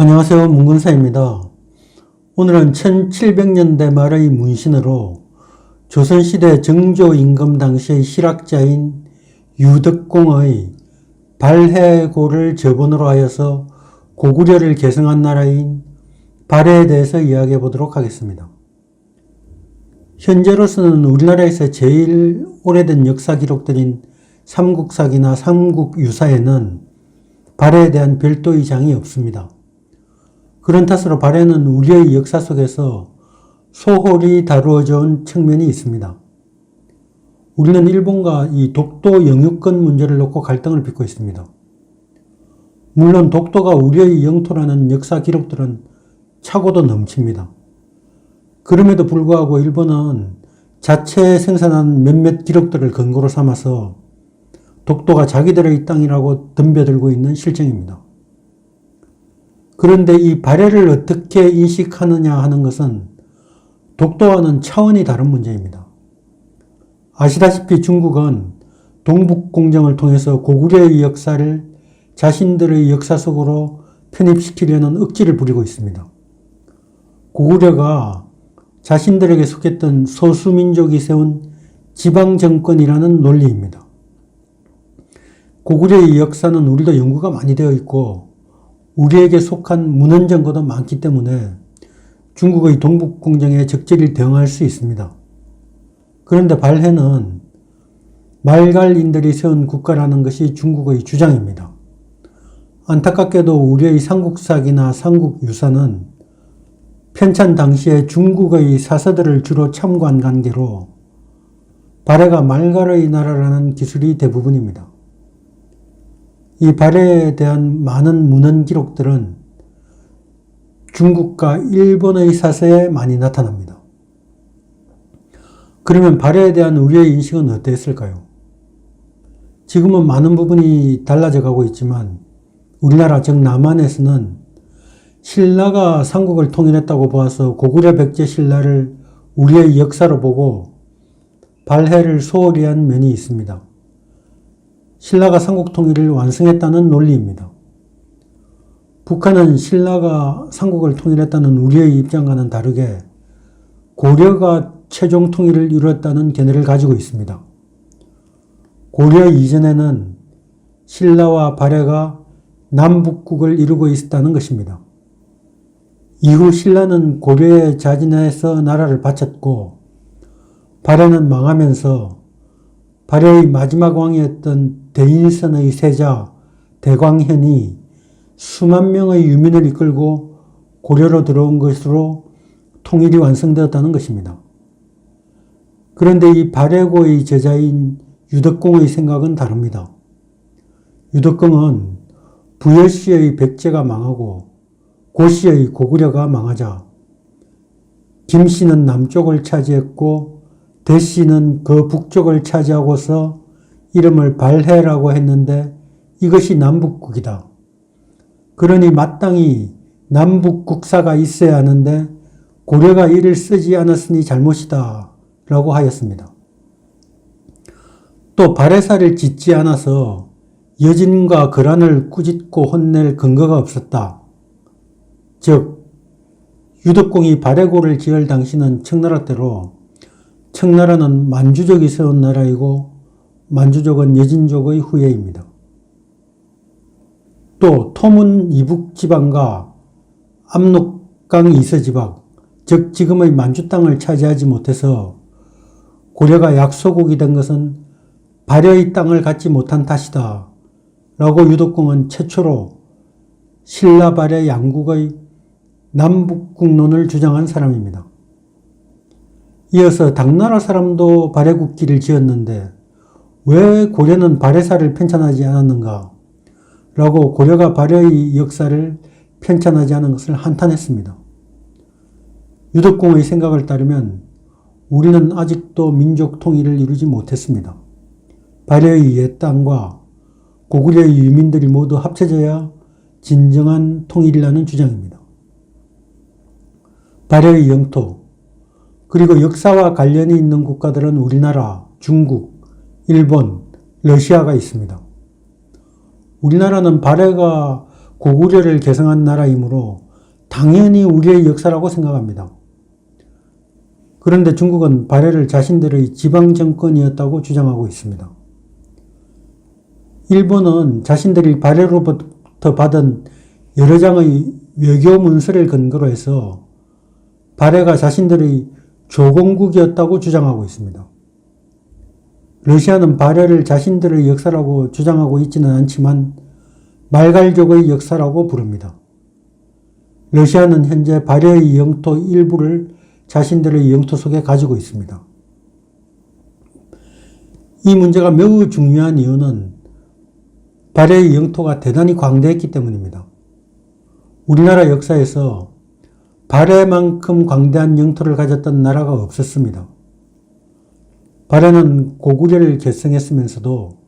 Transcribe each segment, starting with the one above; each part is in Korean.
안녕하세요. 문근사입니다. 오늘은 1700년대 말의 문신으로 조선시대 정조임금 당시의 실학자인 유덕공의 발해고를 저본으로 하여서 고구려를 계승한 나라인 발해에 대해서 이야기해 보도록 하겠습니다. 현재로서는 우리나라에서 제일 오래된 역사 기록들인 삼국사기나 삼국유사에는 발해에 대한 별도의 장이 없습니다. 그런 탓으로 발해는 우리의 역사 속에서 소홀히 다루어져 온 측면이 있습니다. 우리는 일본과 이 독도 영유권 문제를 놓고 갈등을 빚고 있습니다. 물론 독도가 우리의 영토라는 역사 기록들은 차고도 넘칩니다. 그럼에도 불구하고 일본은 자체 생산한 몇몇 기록들을 근거로 삼아서 독도가 자기들의 땅이라고 덤벼들고 있는 실정입니다. 그런데 이 발해를 어떻게 인식하느냐 하는 것은 독도와는 차원이 다른 문제입니다. 아시다시피 중국은 동북공정을 통해서 고구려의 역사를 자신들의 역사 속으로 편입시키려는 억지를 부리고 있습니다. 고구려가 자신들에게 속했던 소수민족이 세운 지방정권이라는 논리입니다. 고구려의 역사는 우리도 연구가 많이 되어 있고 우리에게 속한 문헌정보도 많기 때문에 중국의 동북공정에 적절히 대응할 수 있습니다. 그런데 발해는 말갈인들이 세운 국가라는 것이 중국의 주장입니다. 안타깝게도 우리의 삼국사기나 삼국유사는 편찬 당시에 중국의 사서들을 주로 참고한 관계로 발해가 말갈의 나라라는 기술이 대부분입니다. 이 발해에 대한 많은 문헌 기록들은 중국과 일본의 사서에 많이 나타납니다. 그러면 발해에 대한 우리의 인식은 어땠을까요? 지금은 많은 부분이 달라져 가고 있지만 우리나라 즉 남한에서는 신라가 삼국을 통일했다고 보아서 고구려 백제 신라를 우리의 역사로 보고 발해를 소홀히 한 면이 있습니다. 신라가 삼국 통일을 완성했다는 논리입니다. 북한은 신라가 삼국을 통일했다는 우리의 입장과는 다르게 고려가 최종 통일을 이루었다는 견해를 가지고 있습니다. 고려 이전에는 신라와 발해가 남북국을 이루고 있었다는 것입니다. 이후 신라는 고려에 자진해서 나라를 바쳤고 발해는 망하면서 발해의 마지막 왕이었던 대인선의 세자 대광현이 수만 명의 유민을 이끌고 고려로 들어온 것으로 통일이 완성되었다는 것입니다. 그런데 이 발해고의 제자인 유덕공의 생각은 다릅니다. 유덕공은 부여시의 백제가 망하고 고시의 고구려가 망하자 김씨는 남쪽을 차지했고 대씨는 그 북쪽을 차지하고서 이름을 발해라고 했는데 이것이 남북국이다. 그러니 마땅히 남북국사가 있어야 하는데 고려가 이를 쓰지 않았으니 잘못이다 라고 하였습니다. 또 발해사를 짓지 않아서 여진과 거란을 꾸짖고 혼낼 근거가 없었다. 즉 유덕공이 발해고를 지을 당시는 청나라 때로 청나라는 만주족이 세운 나라이고 만주족은 여진족의 후예입니다. 또 토문 이북지방과 압록강 이서지방, 즉 지금의 만주 땅을 차지하지 못해서 고려가 약소국이 된 것은 발해의 땅을 갖지 못한 탓이다 라고 유덕공은 최초로 신라 발해 양국의 남북국론을 주장한 사람입니다. 이어서 당나라 사람도 발해국기를 지었는데 왜 고려는 발해사를 편찬하지 않았는가 라고 고려가 발해의 역사를 편찬하지 않은 것을 한탄했습니다. 유덕공의 생각을 따르면 우리는 아직도 민족 통일을 이루지 못했습니다. 발해의 옛 땅과 고구려의 유민들이 모두 합쳐져야 진정한 통일이라는 주장입니다. 발해의 영토 그리고 역사와 관련이 있는 국가들은 우리나라, 중국, 일본, 러시아가 있습니다. 우리나라는 발해가 고구려를 개성한 나라이므로 당연히 우리의 역사라고 생각합니다. 그런데 중국은 발해를 자신들의 지방정권이었다고 주장하고 있습니다. 일본은 자신들이 발해로부터 받은 여러 장의 외교 문서를 근거로 해서 발해가 자신들의 조공국이었다고 주장하고 있습니다. 러시아는 발해를 자신들의 역사라고 주장하고 있지는 않지만 말갈족의 역사라고 부릅니다. 러시아는 현재 발해의 영토 일부를 자신들의 영토 속에 가지고 있습니다. 이 문제가 매우 중요한 이유는 발해의 영토가 대단히 광대했기 때문입니다. 우리나라 역사에서 발해만큼 광대한 영토를 가졌던 나라가 없었습니다. 발해는 고구려를 계승했으면서도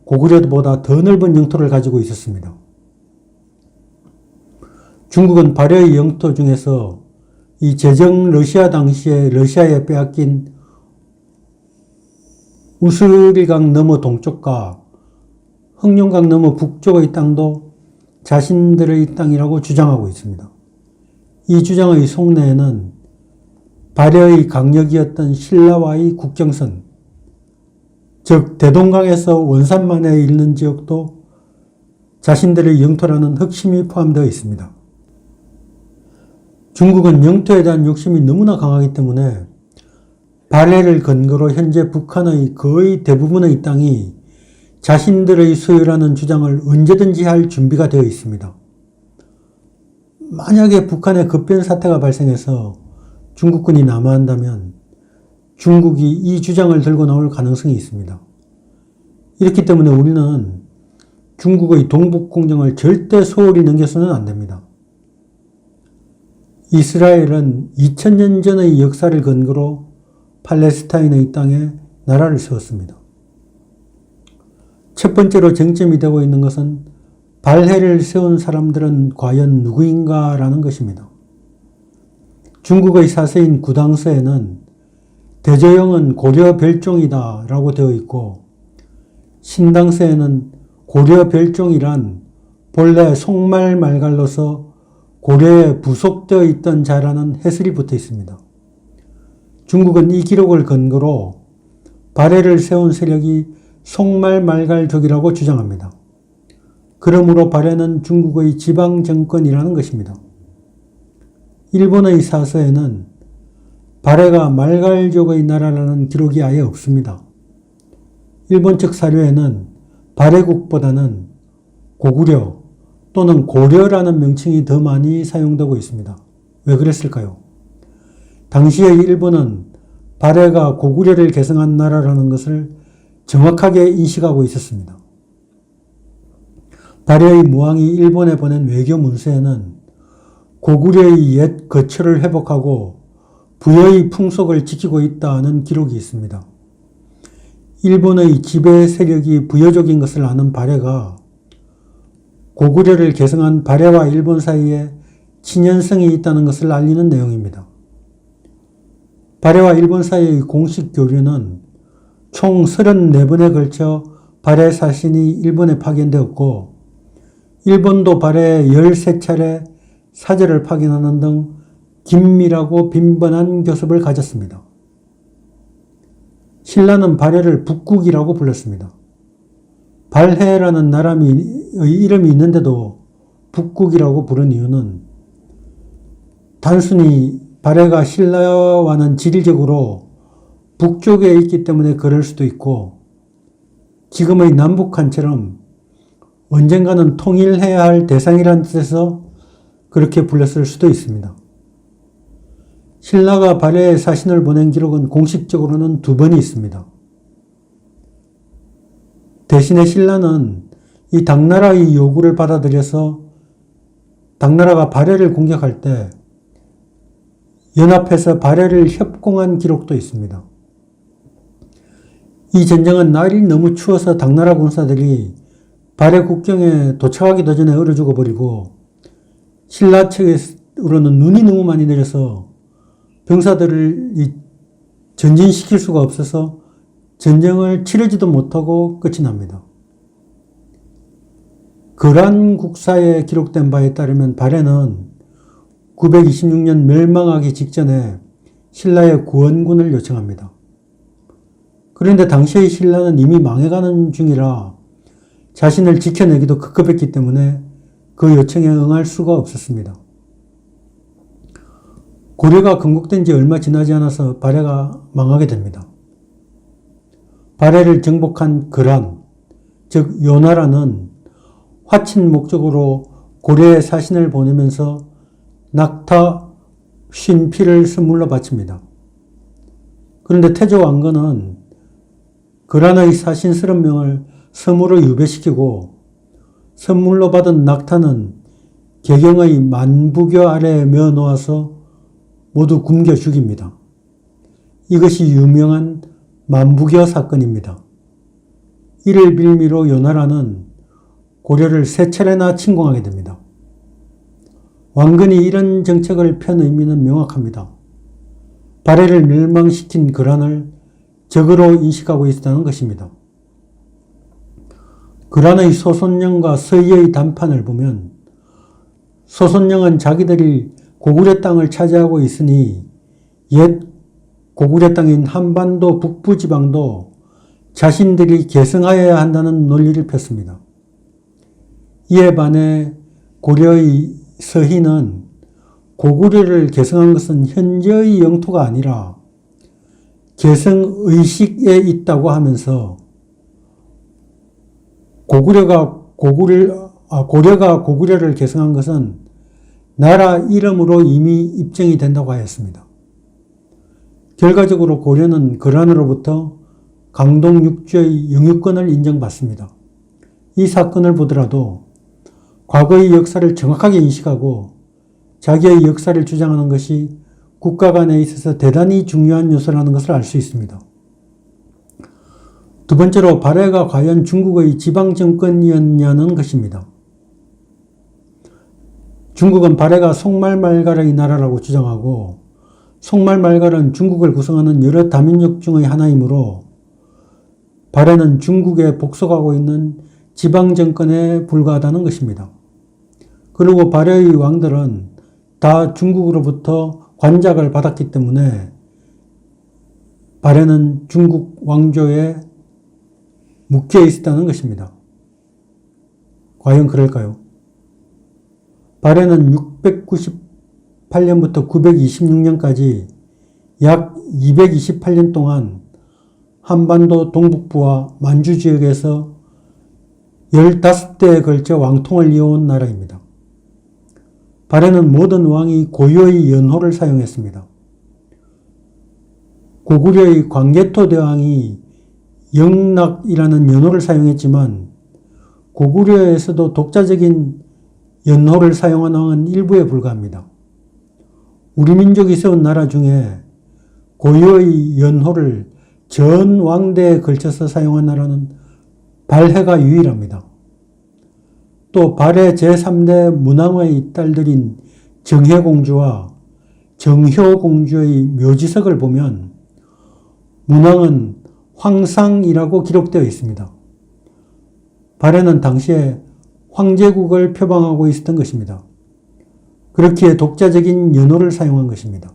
고구려보다 더 넓은 영토를 가지고 있었습니다. 중국은 발해의 영토 중에서 이 제정 러시아 당시에 러시아에 빼앗긴 우스리강 너머 동쪽과 흑룡강 너머 북쪽의 땅도 자신들의 땅이라고 주장하고 있습니다. 이 주장의 속내에는 발해의 강력이었던 신라와의 국경선, 즉 대동강에서 원산만에 이르는 지역도 자신들의 영토라는核심이 포함되어 있습니다. 중국은 영토에 대한 욕심이 너무나 강하기 때문에 발해를 근거로 현재 북한의 거의 대부분의 땅이 자신들의 소유라는 주장을 언제든지 할 준비가 되어 있습니다. 만약에 북한에 급변 사태가 발생해서 중국군이 남하한다면 중국이 이 주장을 들고 나올 가능성이 있습니다. 이렇기 때문에 우리는 중국의 동북공정을 절대 소홀히 넘겨서는 안 됩니다. 이스라엘은 2000년 전의 역사를 근거로 팔레스타인의 땅에 나라를 세웠습니다. 첫 번째로 쟁점이 되고 있는 것은 발해를 세운 사람들은 과연 누구인가라는 것입니다. 중국의 사서인 구당서에는 대저영은 고려 별종이다 라고 되어 있고, 신당서에는 고려 별종이란 본래 송말 말갈로서 고려에 부속되어 있던 자라는 해설이 붙어 있습니다. 중국은 이 기록을 근거로 발해를 세운 세력이 송말 말갈족이라고 주장합니다. 그러므로 발해는 중국의 지방정권이라는 것입니다. 일본의 사서에는 발해가 말갈족의 나라라는 기록이 아예 없습니다. 일본 측 사료에는 발해국보다는 고구려 또는 고려라는 명칭이 더 많이 사용되고 있습니다. 왜 그랬을까요? 당시의 일본은 발해가 고구려를 계승한 나라라는 것을 정확하게 인식하고 있었습니다. 발해의 무왕이 일본에 보낸 외교 문서에는 고구려의 옛 거처를 회복하고 부여의 풍속을 지키고 있다는 기록이 있습니다. 일본의 지배 세력이 부여족인 것을 아는 발해가 고구려를 계승한 발해와 일본 사이에 친연성이 있다는 것을 알리는 내용입니다. 발해와 일본 사이의 공식 교류는 총 34번에 걸쳐 발해 사신이 일본에 파견되었고, 일본도 발해에 13차례 사절을 파견하는 등 긴밀하고 빈번한 교섭을 가졌습니다. 신라는 발해를 북국이라고 불렀습니다. 발해라는 나라의 이름이 있는데도 북국이라고 부른 이유는 단순히 발해가 신라와는 지리적으로 북쪽에 있기 때문에 그럴 수도 있고, 지금의 남북한처럼 언젠가는 통일해야 할 대상이라는 뜻에서 그렇게 불렸을 수도 있습니다. 신라가 발해에 사신을 보낸 기록은 공식적으로는 2번이 있습니다. 대신에 신라는 이 당나라의 요구를 받아들여서 당나라가 발해를 공격할 때 연합해서 발해를 협공한 기록도 있습니다. 이 전쟁은 날이 너무 추워서 당나라 군사들이 발해 국경에 도착하기도 전에 얼어 죽어버리고, 신라 측으로는 눈이 너무 많이 내려서 병사들을 전진시킬 수가 없어서 전쟁을 치르지도 못하고 끝이 납니다. 거란 국사에 기록된 바에 따르면 발해는 926년 멸망하기 직전에 신라의 구원군을 요청합니다. 그런데 당시의 신라는 이미 망해가는 중이라 자신을 지켜내기도 급급했기 때문에 그 요청에 응할 수가 없었습니다. 고려가 건국된 지 얼마 지나지 않아서 발해가 망하게 됩니다. 발해를 정복한 거란, 즉 요나라는 화친 목적으로 고려에 사신을 보내면서 낙타 50피를 선물로 바칩니다. 그런데 태조 왕건은 거란의 사신스런 명을 섬으로 유배시키고 선물로 받은 낙타는 개경의 만부교 아래에 메어 놓아서 모두 굶겨 죽입니다. 이것이 유명한 만부교 사건입니다. 이를 빌미로 요나라는 고려를 세 차례나 침공하게 됩니다. 왕건이 이런 정책을 편 의미는 명확합니다. 발해를 멸망시킨 거란을 적으로 인식하고 있었다는 것입니다. 거란의 소손령과 서희의談판을 보면 소손령은 자기들이 고구려 땅을 차지하고 있으니 옛 고구려 땅인 한반도 북부 지방도 자신들이 계승하여야 한다는 논리를 폈습니다. 이에 반해 고려의 서희는 고구려를 계승한 것은 현재의 영토가 아니라 계승의식에 있다고 하면서 고려가 고구려를 계승한 것은 나라 이름으로 이미 입증이 된다고 하였습니다. 결과적으로 고려는 거란으로부터 강동 육지의 영유권을 인정받습니다. 이 사건을 보더라도 과거의 역사를 정확하게 인식하고 자기의 역사를 주장하는 것이 국가 간에 있어서 대단히 중요한 요소라는 것을 알 수 있습니다. 두 번째로 발해가 과연 중국의 지방정권이었냐는 것입니다. 중국은 발해가 송말말갈의 나라라고 주장하고 송말말갈은 중국을 구성하는 여러 다민족 중의 하나이므로 발해는 중국에 복속하고 있는 지방정권에 불과하다는 것입니다. 그리고 발해의 왕들은 다 중국으로부터 관작을 받았기 때문에 발해는 중국 왕조에 묶여 있었다는 것입니다. 과연 그럴까요? 발해는 698년부터 926년까지 약 228년 동안 한반도 동북부와 만주 지역에서 15대에 걸쳐 왕통을 이어온 나라입니다. 발해는 모든 왕이 고유의 연호를 사용했습니다. 고구려의 광개토 대왕이 영락이라는 연호를 사용했지만 고구려에서도 독자적인 연호를 사용한 왕은 일부에 불과합니다. 우리 민족이 세운 나라 중에 고유의 연호를 전 왕대에 걸쳐서 사용한 나라는 발해가 유일합니다. 또 발해 제3대 문왕의 딸들인 정혜공주와 정효공주의 묘지석을 보면 문왕은 황상이라고 기록되어 있습니다. 발해는 당시에 황제국을 표방하고 있었던 것입니다. 그렇기에 독자적인 연호를 사용한 것입니다.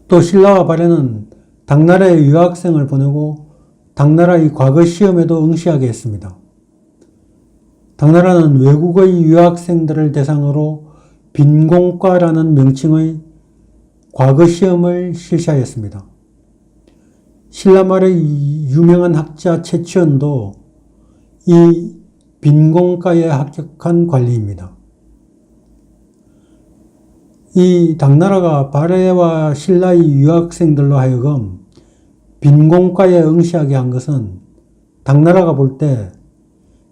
또 신라와 발해는 당나라에 유학생을 보내고 당나라의 과거 시험에도 응시하게 했습니다. 당나라는 외국의 유학생들을 대상으로 빈공과라는 명칭의 과거 시험을 실시하였습니다. 신라 말의 유명한 학자 최치원도 이 빈공과에 합격한 관리입니다. 이 당나라가 발해와 신라의 유학생들로 하여금 빈공과에 응시하게 한 것은 당나라가 볼 때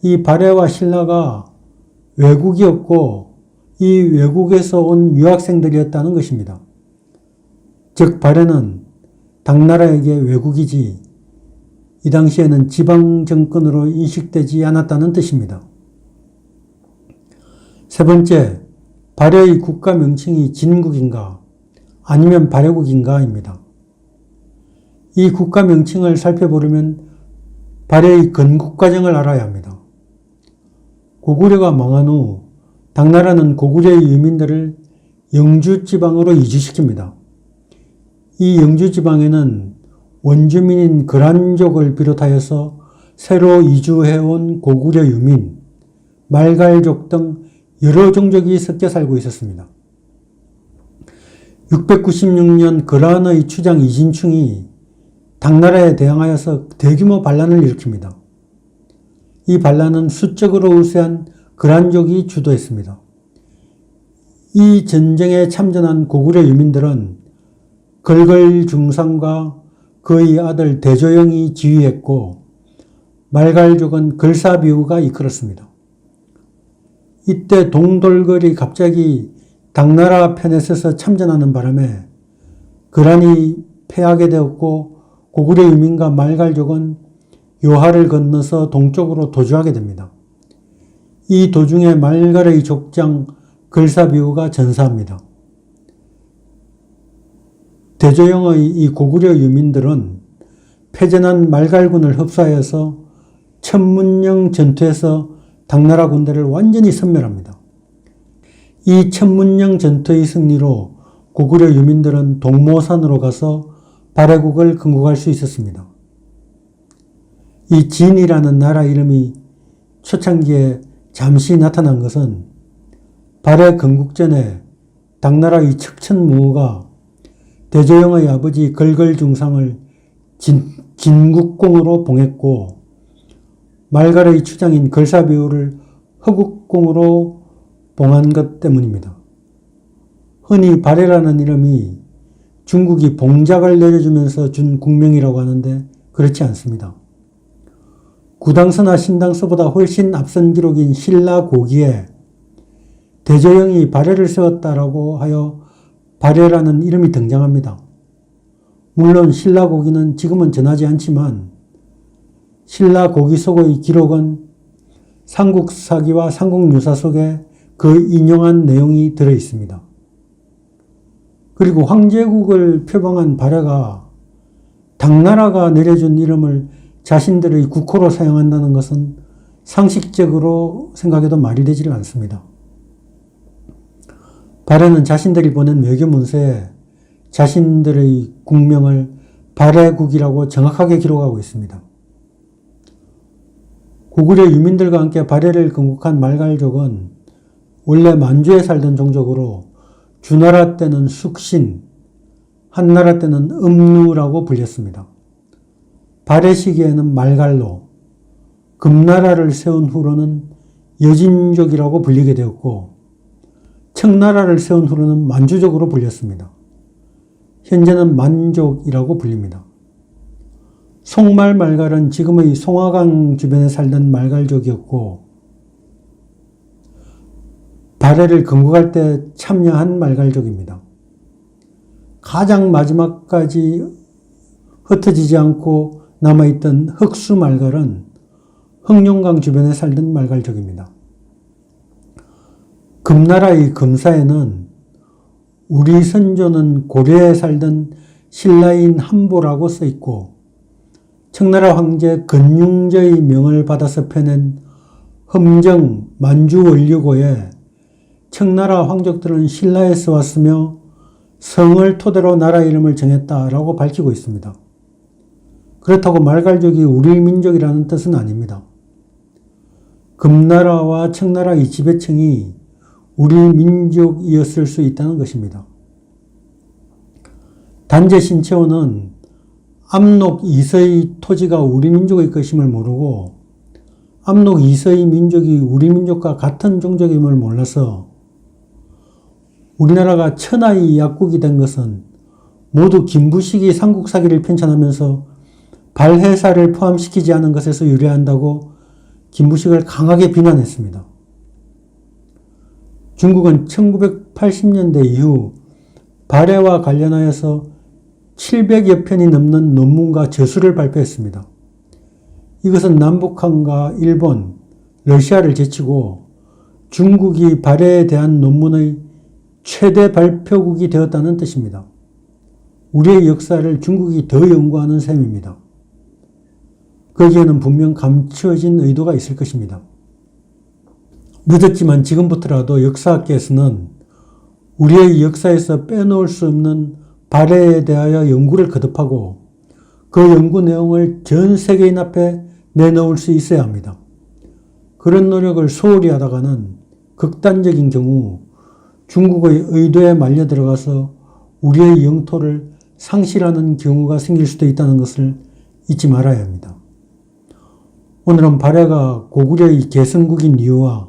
이 발해와 신라가 외국이었고 이 외국에서 온 유학생들이었다는 것입니다. 즉 발해는 당나라에게 외국이지 이 당시에는 지방정권으로 인식되지 않았다는 뜻입니다. 세 번째, 발해의 국가 명칭이 진국인가 아니면 발해국인가입니다. 이 국가 명칭을 살펴보려면 발해의 건국 과정을 알아야 합니다. 고구려가 망한 후 당나라는 고구려의 유민들을 영주 지방으로 이주시킵니다. 이 영주 지방에는 원주민인 거란족을 비롯하여서 새로 이주해온 고구려 유민, 말갈족 등 여러 종족이 섞여 살고 있었습니다. 696년 거란의 추장 이진충이 당나라에 대항하여서 대규모 반란을 일으킵니다. 이 반란은 수적으로 우세한 거란족이 주도했습니다. 이 전쟁에 참전한 고구려 유민들은 걸걸중상과 그의 아들 대조영이 지휘했고 말갈족은 걸사비우가 이끌었습니다. 이때 동돌걸이 갑자기 당나라 편에 서서 참전하는 바람에 거란이 패하게 되었고 고구려 유민과 말갈족은 요하를 건너서 동쪽으로 도주하게 됩니다. 이 도중에 말갈의 족장 걸사비우가 전사합니다. 대조영의 이 고구려 유민들은 패전한 말갈군을 흡수하여서 천문령 전투에서 당나라 군대를 완전히 섬멸합니다. 이 천문령 전투의 승리로 고구려 유민들은 동모산으로 가서 발해국을 건국할 수 있었습니다. 이 진이라는 나라 이름이 초창기에 잠시 나타난 것은 발해 건국 전에 당나라의 척천무우가 대조영의 아버지 걸걸중상을 진국공으로 봉했고 말갈의 추장인 걸사비우를 허국공으로 봉한 것 때문입니다. 흔히 발해라는 이름이 중국이 봉작을 내려주면서 준 국명이라고 하는데 그렇지 않습니다. 구당서나 신당서보다 훨씬 앞선 기록인 신라고기에 대조영이 발해를 세웠다라고 하여 발해라는 이름이 등장합니다. 물론 신라고기는 지금은 전하지 않지만 신라고기 속의 기록은 삼국사기와 삼국유사 속에 그 인용한 내용이 들어있습니다. 그리고 황제국을 표방한 발해가 당나라가 내려준 이름을 자신들의 국호로 사용한다는 것은 상식적으로 생각해도 말이 되지를 않습니다. 발해는 자신들이 보낸 외교문서에 자신들의 국명을 발해국이라고 정확하게 기록하고 있습니다. 고구려 유민들과 함께 발해를 건국한 말갈족은 원래 만주에 살던 종족으로 주나라 때는 숙신, 한나라 때는 음루라고 불렸습니다. 발해 시기에는 말갈로, 금나라를 세운 후로는 여진족이라고 불리게 되었고 청나라를 세운 후로는 만주족으로 불렸습니다. 현재는 만족이라고 불립니다. 송말 말갈은 지금의 송화강 주변에 살던 말갈족이었고 발해를 건국할 때 참여한 말갈족입니다. 가장 마지막까지 흩어지지 않고 남아있던 흑수 말갈은 흑룡강 주변에 살던 말갈족입니다. 금나라의 금사에는 우리 선조는 고려에 살던 신라인 한보라고 써있고 청나라 황제 건융저의 명을 받아서 펴낸 험정 만주원류고에 청나라 황족들은 신라에서 왔으며 성을 토대로 나라 이름을 정했다라고 밝히고 있습니다. 그렇다고 말갈족이 우리 민족이라는 뜻은 아닙니다. 금나라와 청나라의 지배층이 우리 민족이었을 수 있다는 것입니다. 단제 신채호는 압록 2서의 토지가 우리 민족의 것임을 모르고 압록 2서의 민족이 우리 민족과 같은 종족임을 몰라서 우리나라가 천하의 약국이 된 것은 모두 김부식이 삼국사기를 편찬하면서 발해사를 포함시키지 않은 것에서 유래한다고 김부식을 강하게 비난했습니다. 중국은 1980년대 이후 발해와 관련하여서 700여 편이 넘는 논문과 저술을 발표했습니다. 이것은 남북한과 일본, 러시아를 제치고 중국이 발해에 대한 논문의 최대 발표국이 되었다는 뜻입니다. 우리의 역사를 중국이 더 연구하는 셈입니다. 거기에는 분명 감추어진 의도가 있을 것입니다. 늦었지만 지금부터라도 역사학계에서는 우리의 역사에서 빼놓을 수 없는 발해에 대하여 연구를 거듭하고 그 연구 내용을 전 세계인 앞에 내놓을 수 있어야 합니다. 그런 노력을 소홀히 하다가는 극단적인 경우 중국의 의도에 말려 들어가서 우리의 영토를 상실하는 경우가 생길 수도 있다는 것을 잊지 말아야 합니다. 오늘은 발해가 고구려의 개성국인 이유와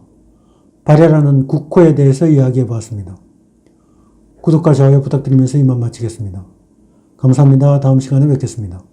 발해라는 국호에 대해서 이야기해 보았습니다. 구독과 좋아요 부탁드리면서 이만 마치겠습니다. 감사합니다. 다음 시간에 뵙겠습니다.